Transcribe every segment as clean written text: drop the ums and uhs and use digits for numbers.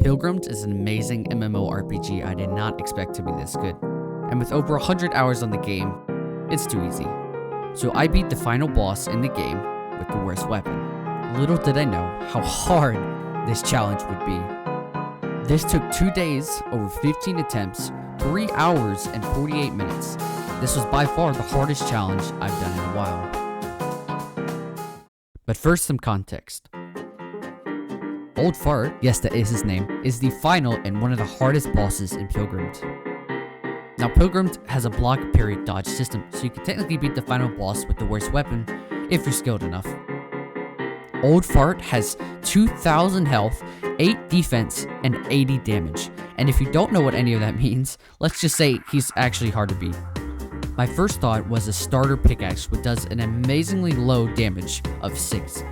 Pilgrimmed is an amazing MMORPG I did not expect to be this good, and with over 100 hours on the game, it's too easy. So I beat the final boss in the game with the worst weapon. Little did I know how hard this challenge would be. This took 2 days, over 15 attempts, 3 hours and 48 minutes. This was by far the hardest challenge I've done in a while. But first, some context. Old Fart, yes that is his name, is the final and one of the hardest bosses in Pilgrimmed. Now Pilgrimmed has a block period dodge system, so you can technically beat the final boss with the worst weapon, if you're skilled enough. Old Fart has 2,000 health, 8 defense, and 80 damage, and if you don't know what any of that means, let's just say he's actually hard to beat. My first thought was a starter pickaxe, which does an amazingly low damage of 6.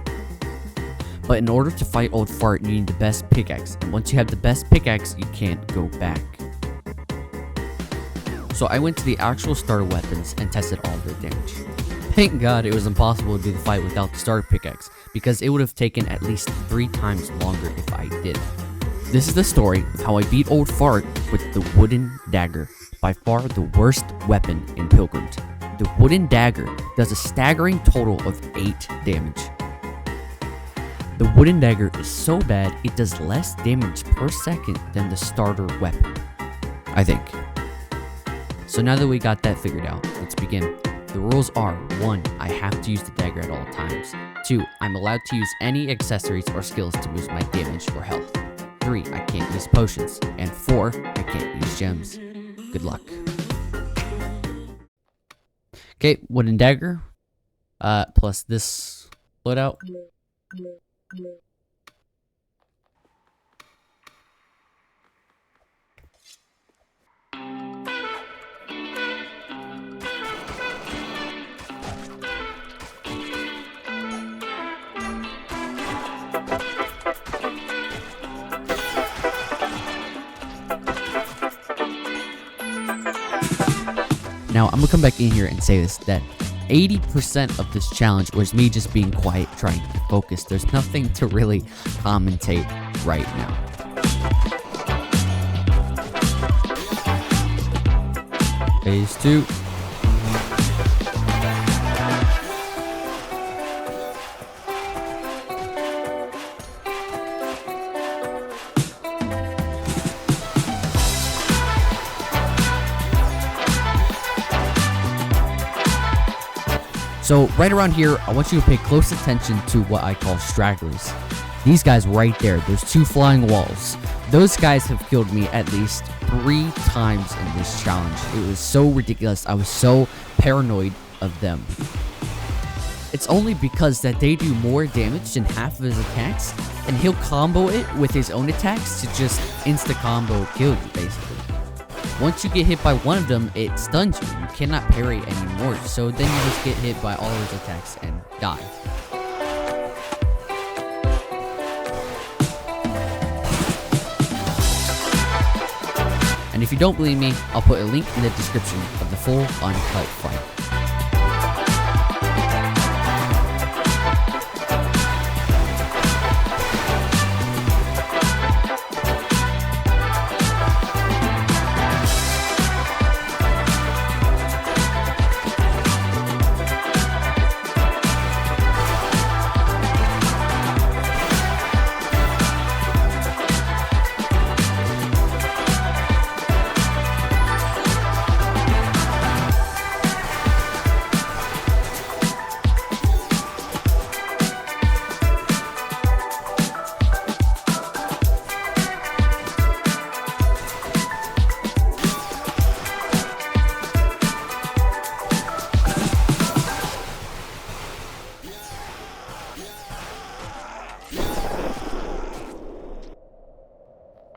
But in order to fight Old Fart, you need the best pickaxe, and once you have the best pickaxe, you can't go back. So I went to the actual starter weapons and tested all their damage. Thank God it was impossible to do the fight without the starter pickaxe, because it would have taken at least 3 times longer if I did. This is the story of how I beat Old Fart with the wooden dagger, by far the worst weapon in Pilgrimmed. The wooden dagger does a staggering total of 8 damage. The wooden dagger is so bad, it does less damage per second than the starter weapon, I think. So now that we got that figured out, let's begin. The rules are: 1. I have to use the dagger at all times. 2. I'm allowed to use any accessories or skills to boost my damage or health. 3. I can't use potions. And 4. I can't use gems. Good luck. Okay, wooden dagger. Plus this loadout. Now, I'm gonna come back in here and say this, that 80% of this challenge was me just being quiet, trying to focus. There's nothing to really commentate right now. Phase 2. So right around here, I want you to pay close attention to what I call stragglers. These guys right there, those 2 flying walls. Those guys have killed me at least 3 times in this challenge. It was so ridiculous. I was so paranoid of them. It's only because that they do more damage than half of his attacks, and he'll combo it with his own attacks to just insta-combo kill you, basically. Once you get hit by one of them, it stuns you. You cannot parry anymore, so then you just get hit by all his attacks and die. And if you don't believe me, I'll put a link in the description of the full Uncut fight.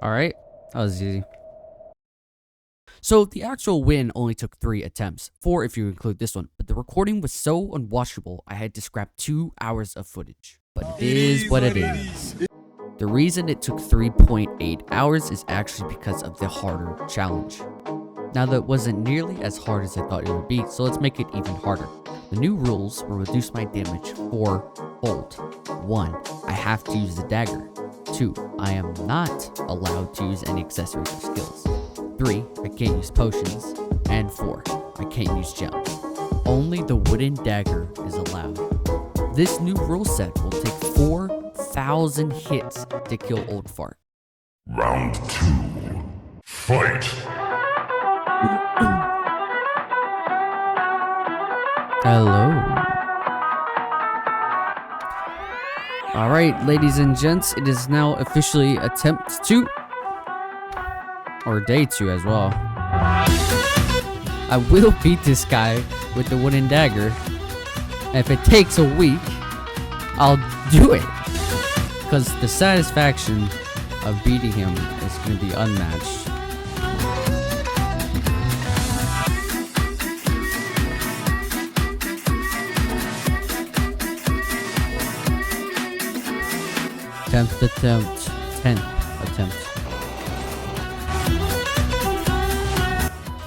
Alright, that was easy. So the actual win only took 3 attempts, 4 if you include this one, but the recording was so unwatchable I had to scrap 2 hours of footage. But it is what it is. The reason it took 3.8 hours is actually because of the harder challenge. Now that wasn't nearly as hard as I thought it would be, so let's make it even harder. The new rules will reduce my damage 4-fold. 1. I have to use the dagger. 2. I am not allowed to use any accessories or skills. 3. I can't use potions. And 4. I can't use gems. Only the wooden dagger is allowed. This new rule set will take 4,000 hits to kill Old Fart. Round 2. Fight! Hello. Alright, ladies and gents, it is now officially attempt 2. Or day 2 as well. I will beat this guy with the wooden dagger. If it takes a week, I'll do it. Because the satisfaction of beating him is going to be unmatched. Tenth attempt.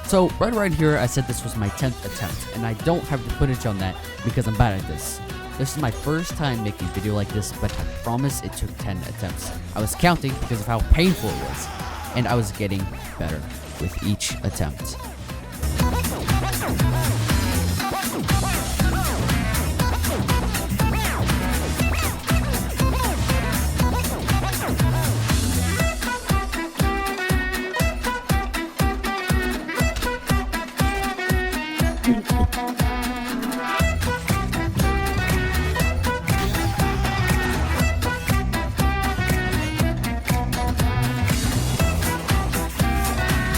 So right here, I said this was my 10th attempt, and I don't have the footage on that because I'm bad at this. This is my first time making a video like this, but I promise it took 10 attempts. I was counting because of how painful it was, and I was getting better with each attempt.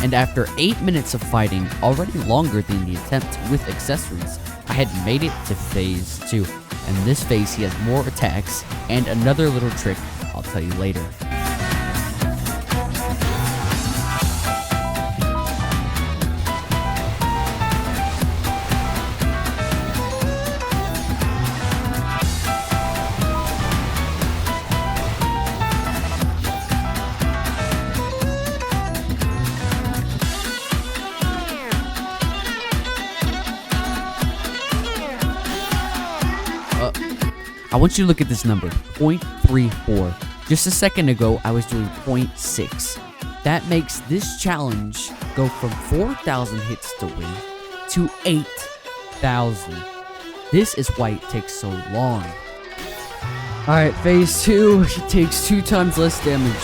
And after 8 minutes of fighting, already longer than the attempt with accessories, I had made it to phase 2. And this phase he has more attacks and another little trick I'll tell you later. I want you to look at this number, 0.34. Just a second ago, I was doing 0.6. That makes this challenge go from 4,000 hits to win to 8,000. This is why it takes so long. Alright, phase 2, he takes 2 times less damage.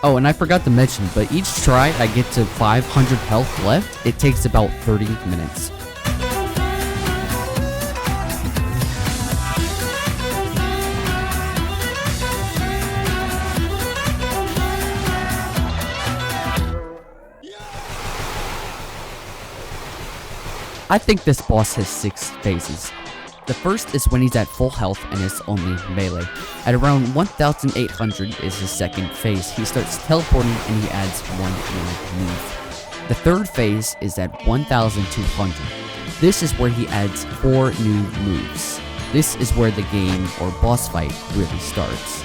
Oh, and I forgot to mention, but each try I get to 500 health left, it takes about 30 minutes. I think this boss has 6 phases. The first is when he's at full health and is only melee. At around 1,800 is his second phase. He starts teleporting and he adds 1 new move. The third phase is at 1,200. This is where he adds 4 new moves. This is where the game or boss fight really starts.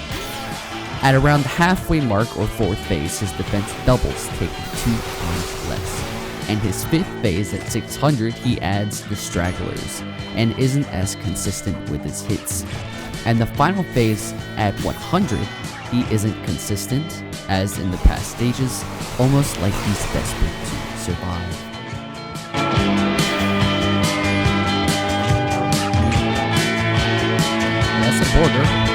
At around the halfway mark or 4th phase, his defense doubles, taking 2 times less. And his 5th phase at 600, he adds the stragglers and isn't as consistent with his hits. And the final phase at 100, he isn't consistent as in the past stages, almost like he's desperate to survive. That's a border.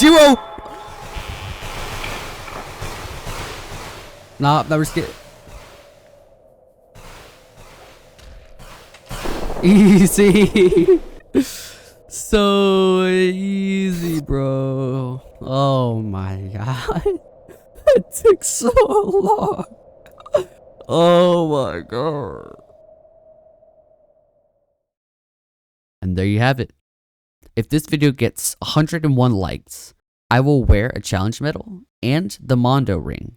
0. Nah, never scared. Easy. So easy, bro. Oh my god. That took so long. Oh my god. And there you have it. If this video gets 101 likes, I will wear a challenge medal and the Mondo ring,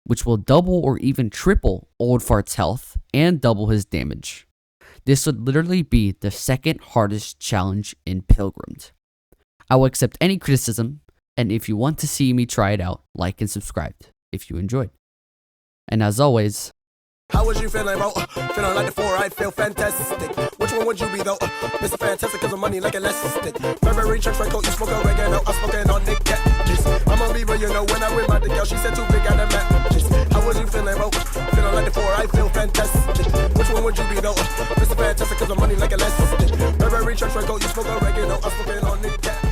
which will double or even triple Old Fart's health and double his damage. This would literally be the second hardest challenge in Pilgrimmed. I will accept any criticism, and if you want to see me try it out, like and subscribe if you enjoyed. And as always, how was you feeling, bro? Feeling like the 4, I feel fantastic. Which one would you be, though? Mr. Fantastic, cause of money like elastic. Burberry, church, right coat, you smoke oregano, I'm smoking on Nick Catches. I'm a beaver, you know, when I with my girl, she said too big out of matches. How was you feeling, bro? Feeling like the 4, I feel fantastic. Which one would you be, though? Mr. Fantastic, cause of money like elastic. Burberry, church, right coat, you smoke oregano, I'm smoking on Nick Catches.